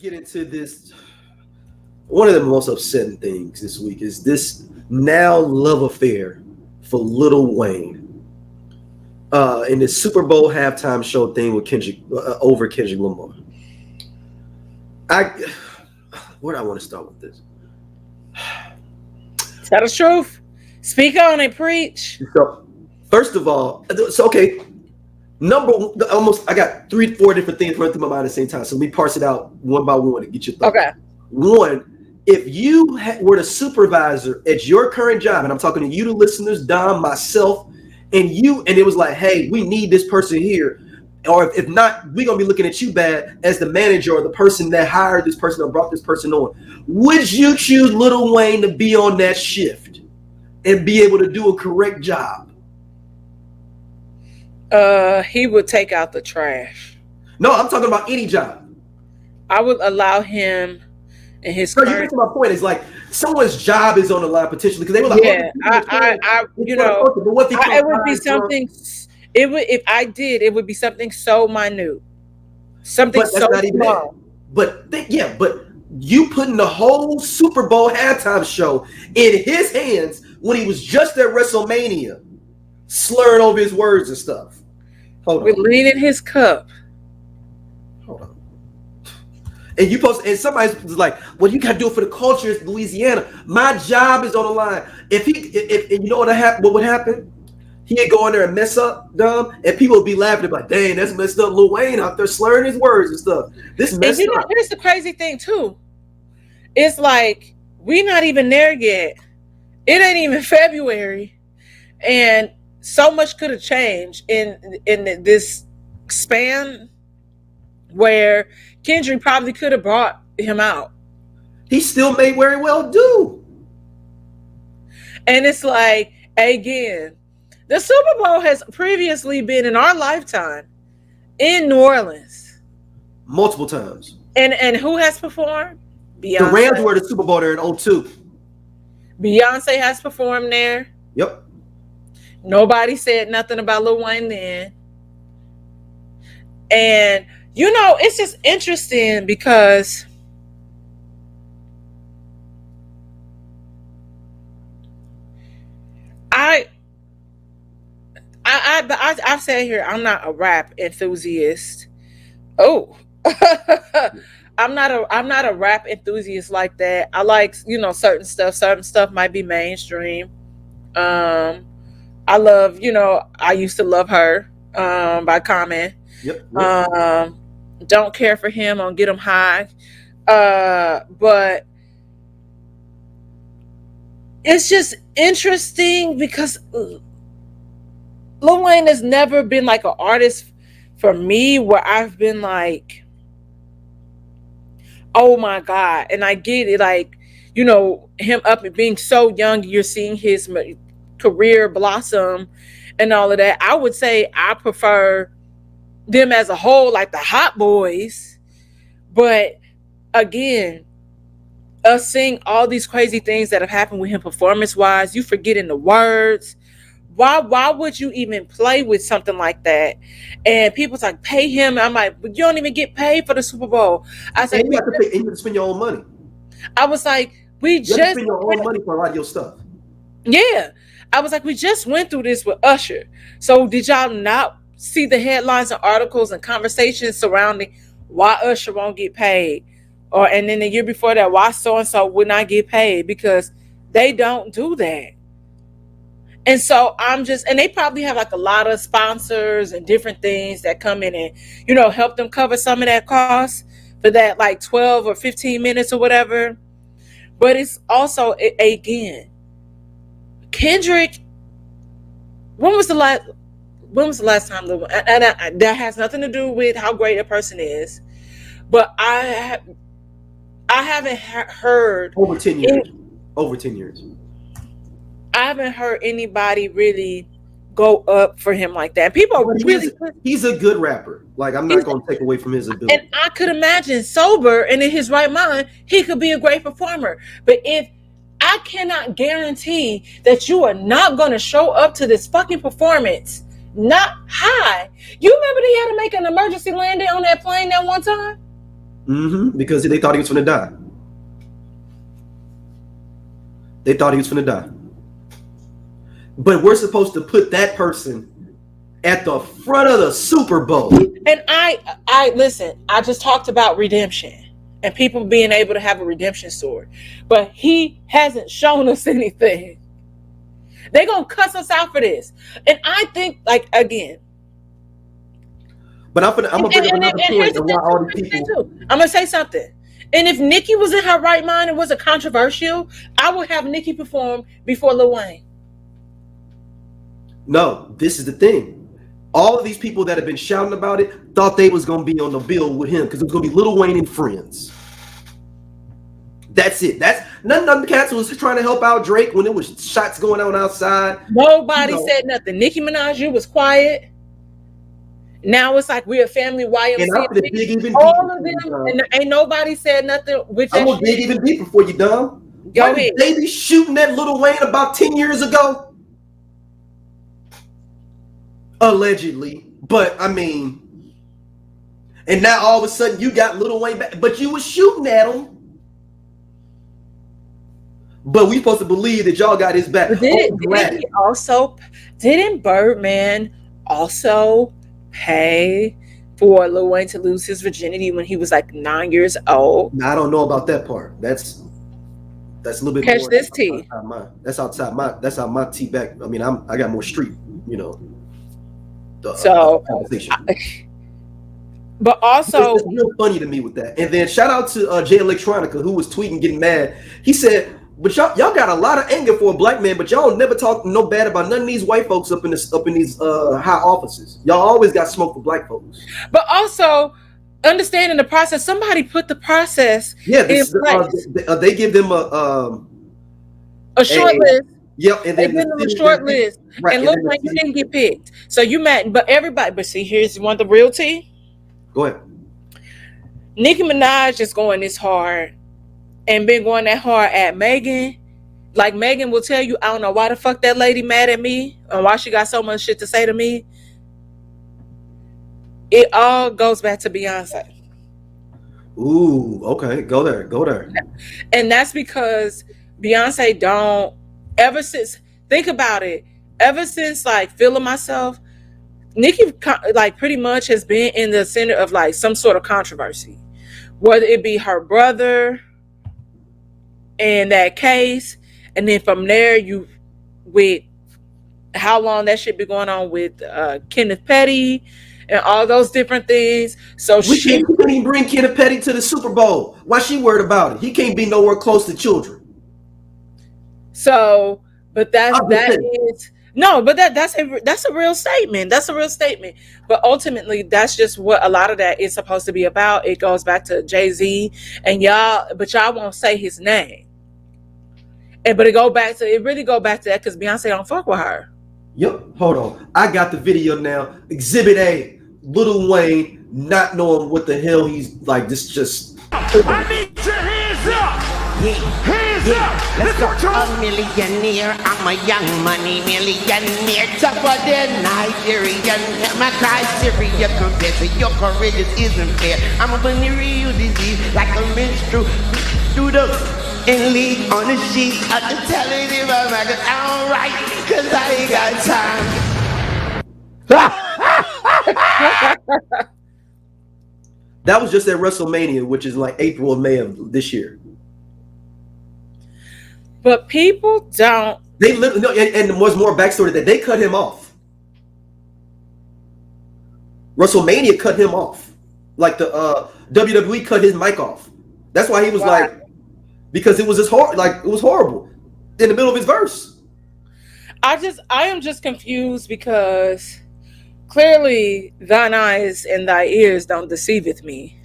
get into this. One of the most upsetting things this week is this now love affair for Lil Wayne. In the Super Bowl halftime show thing with Kendrick over Kendrick Lamar. Where do I want to start with this? Tell the truth. Speak on it, preach. So, first of all, okay. I got 3-4 different things running through my mind at the same time. So let me parse it out one by one and get your thoughts. Okay. One, if you were the supervisor at your current job, and I'm talking to you, the listeners, Dom, myself, and it was like, hey, we need this person here. Or if not, we're going to be looking at you bad as the manager or the person that hired this person or brought this person on. Would you choose Lil Wayne to be on that shift and be able to do a correct job? He would take out the trash. No, I'm talking about any job. I would allow him and his. So you get to my point. Is like someone's job is on the line potentially because they were like, yeah, it would be something. It would it would be something so minute, something so small. But you putting the whole Super Bowl halftime show in his hands when he was just at WrestleMania, slurring over his words and stuff. Hold on. With lean in his cup. Hold on. And somebody's like, well, you gotta do it for the culture of Louisiana. My job is on the line. If you know what would happen? He'd go in there and mess up, dumb, and people would be laughing like, dang, that's messed up. Lil Wayne out there slurring his words and stuff. This messed up. Here's the crazy thing too. It's like we're not even there yet. It ain't even February, and so much could have changed in this span where Kendrick probably could have brought him out. He still may very well do. And it's like, again, the Super Bowl has previously been in our lifetime in New Orleans. Multiple times. And who has performed? Beyonce. The Rams were the Super Bowl there in 2002. Beyonce has performed there. Yep. Nobody said nothing about Lil Wayne then. And, it's just interesting because I've said here, I'm not a rap enthusiast. Oh, I'm not a rap enthusiast like that. I like, certain stuff. Certain stuff might be mainstream. I love, I used to love her by Common. Yep. Don't care for him on Get 'Em High. But it's just interesting because Lil Wayne has never been like an artist for me where I've been like, oh my God. And I get it, like, him up and being so young, you're seeing his career blossom and all of that. I would say I prefer them as a whole, like the Hot Boys. But again, us seeing all these crazy things that have happened with him performance-wise, you forgetting the words. Why would you even play with something like that? And people's like, pay him. I'm like, but you don't even get paid for the Super Bowl. I said, you have to pay, and you have to spend your own money. I was like, you have to spend your own money for a lot of your stuff. Yeah. I was like, we just went through this with Usher. So did y'all not see the headlines and articles and conversations surrounding why Usher won't get paid? And then the year before that, why so-and-so would not get paid? Because they don't do that. And so and they probably have like a lot of sponsors and different things that come in and, help them cover some of that cost for that like 12 or 15 minutes or whatever. But it's also, again, Kendrick, when was the last time, and that has nothing to do with how great a person is, but I haven't heard over 10 years. I haven't heard anybody really go up for him like that. People really. He's a good rapper. Like, I'm not going to take away from his ability. And I could imagine sober and in his right mind, he could be a great performer. But if I cannot guarantee that you are not going to show up to this fucking performance not high. You remember he had to make an emergency landing on that plane that one time? Because they thought he was finna die. They thought he was finna die. But we're supposed to put that person at the front of the Super Bowl. And I listen, I just talked about redemption and people being able to have a redemption story. But he hasn't shown us anything. They're going to cuss us out for this. And I think, like, again. But I'm going to bring up another point of why all these people. I'm going to say something. And if Nicki was in her right mind and wasn't controversial, I would have Nicki perform before Lil Wayne. No, this is the thing. All of these people that have been shouting about it thought they was going to be on the bill with him because it was going to be Lil Wayne and friends. That's it. That's none of the cats was trying to help out Drake when it was shots going on outside. Nobody said nothing. Nicki Minaj, you was quiet. Now it's like we're a family YMCA. And I'm gonna dig even deeper. All of them, and ain't nobody said nothing. I'm gonna dig even deeper for you, dumb. Go ahead. They be shooting that Lil Wayne about 10 years ago. Allegedly. But I mean, and now all of a sudden you got Lil Wayne back, but you was shooting at him. But we supposed to believe that y'all got his back. Didn't Birdman also pay for Lil Wayne to lose his virginity when he was like 9 years old? Now, I don't know about that part. That's a little bit catch more this tea. That's outside my tea back. I mean, I got more street, you know. But also, it's real funny to me with that. And then shout out to Jay Electronica, who was tweeting, getting mad. He said, "But y'all got a lot of anger for a black man, but y'all never talk no bad about none of these white folks up in these high offices. Y'all always got smoke for black folks." But also, understanding the process, somebody put the process. Yeah, they give them a short list. Yep, and then they give them a short list. Right, and look like you didn't get picked. So you mad, but everybody. But see, here's one the real tea. Go ahead. Nicki Minaj is going this hard and been going that hard at Megan. Like Megan will tell you, I don't know why the fuck that lady mad at me and why she got so much shit to say to me. It all goes back to Beyonce. Ooh, okay. Go there. And that's because Beyonce don't, ever since, think about it, ever since like Feeling Myself, Nicki like pretty much has been in the center of like some sort of controversy. Whether it be her brother in that case, and then from there you with how long that shit been going on with Kenneth Petty and all those different things. So she couldn't even bring Kenneth Petty to the Super Bowl. Why she worried about it? He can't be nowhere close to children. So, but that's a real statement. That's a real statement. But ultimately, that's just what a lot of that is supposed to be about. It goes back to Jay-Z and y'all, but y'all won't say his name. But it really go back to that because Beyonce don't fuck with her. Yep. Hold on. I got the video now. Exhibit A, Lil Wayne not knowing what the hell he's like. This just. I need your hands up. Hands up. Let's go. A millionaire. I'm a young money millionaire. Tougher than Nigerian. My criteria compared to your courageous isn't fair. I'm a venereal disease like a menstrual. Through the and lead on the sheet. I can tell it if I'm like I'm right, cause I ain't got time. That was just at WrestleMania, which is like April or May of this year. But people don't. They literally, no, and there was more backstory that they cut him off. WrestleMania cut him off. Like the WWE cut his mic off. That's why he was like, because it was just it was horrible in the middle of his verse. I am just confused because clearly thine eyes and thy ears don't deceiveth me.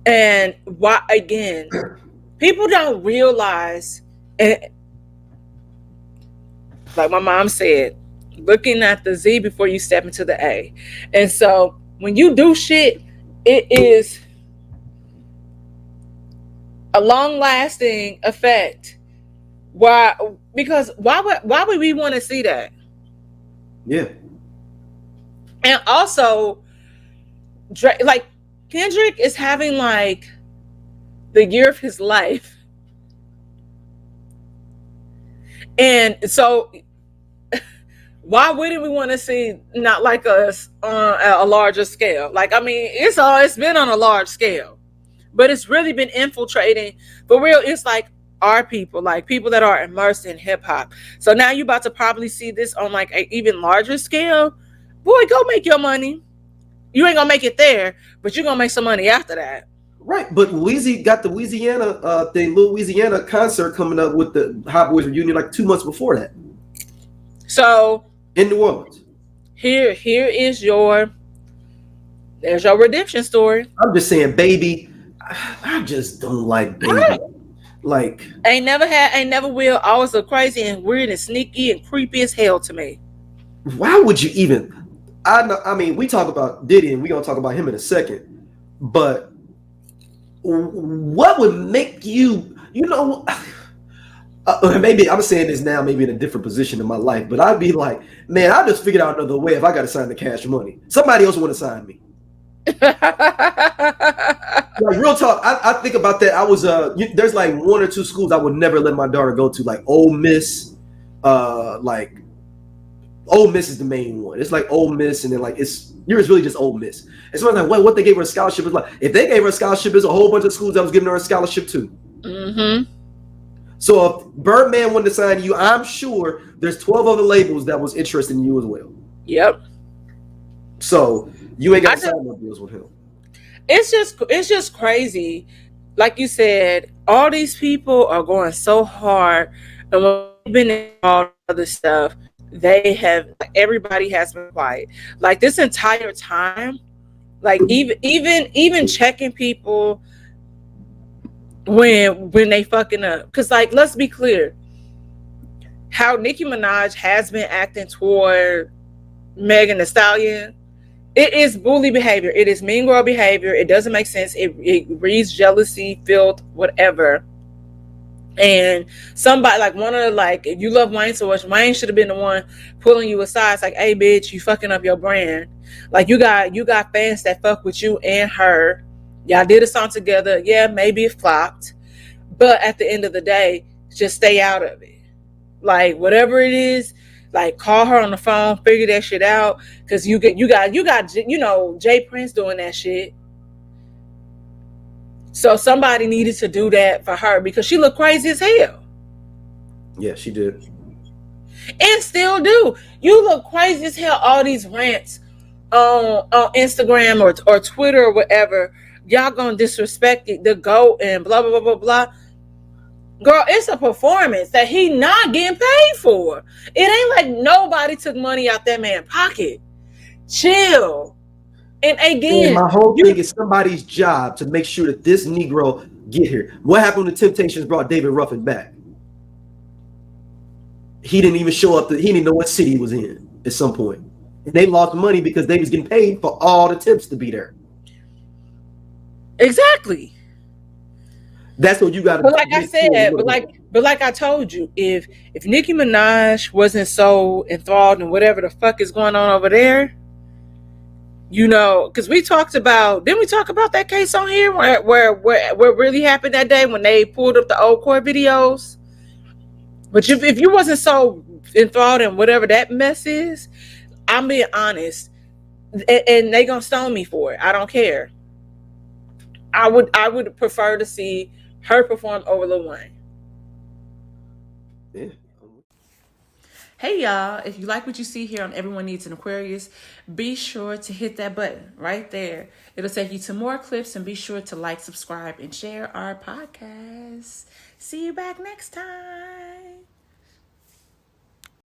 And why again, people don't realize, and like my mom said, looking at the Z before you step into the A. And so when you do shit, it is a long-lasting effect. Why? Because why would we want to see that? Yeah. And also, like Kendrick is having like the year of his life. And so why wouldn't we want to see not like us on a larger scale? Like, I mean, it's been on a large scale, but it's really been infiltrating for real. It's like our people, like people that are immersed in hip hop. So now you're about to probably see this on like an even larger scale. Boy, go make your money. You ain't gonna make it there, but you're gonna make some money after that. Right, but Louisiana got the Louisiana thing, Louisiana concert coming up with the Hot Boys reunion like 2 months before that So in New Orleans. There's your redemption story. I'm just saying, baby. I just don't like baby. Right. Like, Ain't never will. Always look crazy and weird and sneaky and creepy as hell to me. why would you even? I know. I mean, we talk about Diddy, and we're gonna talk about him in a second. But what would make you? Maybe I'm saying this now, maybe in a different position in my life, but I'd be like, man, I just figured out another way if I got to sign the cash money. Somebody else want to sign me. Like real talk, I think about that. I was there's like 1 or 2 schools I would never let my daughter go to, like Ole Miss. Like Ole Miss is the main one. It's like Ole Miss, and then like it's really just Ole Miss. And so I'm like, what they gave her a scholarship is like, if they gave her a scholarship, there's a whole bunch of schools that was giving her a scholarship too. Mm-hmm. So if Birdman wanted to sign you, I'm sure there's 12 other labels that was interested in you as well. Yep. So you ain't got to sign no deals with him. It's just crazy. Like you said, all these people are going so hard, and when they've been in all other stuff, everybody has been quiet. Like this entire time, like even checking people when they fucking up. Cause like, let's be clear, how Nicki Minaj has been acting toward Megan Thee Stallion, it is bully behavior. It is mean girl behavior. It doesn't make sense. It reads jealousy, filth, whatever. And somebody like one of the, like, if you love Wayne so much, Wayne should have been the one pulling you aside. It's like, hey bitch, you fucking up your brand. Like you got fans that fuck with you and her. Y'all did a song together. Yeah, maybe it flopped. But at the end of the day, just stay out of it. Like whatever it is, like call her on the phone, figure that shit out. Cause you got Jay Prince doing that shit. So somebody needed to do that for her because she looked crazy as hell. Yeah, she did. And still do. You look crazy as hell. All these rants on Instagram or Twitter or whatever. Y'all gonna disrespect the GOAT and blah, blah, blah, blah, blah. Girl, it's a performance that he not getting paid for. It ain't like nobody took money out that man's pocket. Chill. And again, my whole thing is somebody's job to make sure that this Negro get here. What happened when the Temptations brought David Ruffin back? He didn't even show up. He didn't know what city he was in at some point. And they lost money because they was getting paid for all the tips to be there. Exactly. That's what you got to. But like I said, but like I told you, if Nicki Minaj wasn't so enthralled in whatever the fuck is going on over there, because we talked about, didn't we talk about that case on here where really happened that day when they pulled up the old court videos? But if you wasn't so enthralled in whatever that mess is, I'm being honest, and they gonna stone me for it. I don't care. I would prefer to see her perform over Lil Wayne. Yeah. Hey y'all, if you like what you see here on Everyone Needs an Aquarius, be sure to hit that button right there. It'll take you to more clips, and be sure to like, subscribe, and share our podcast. See you back next time.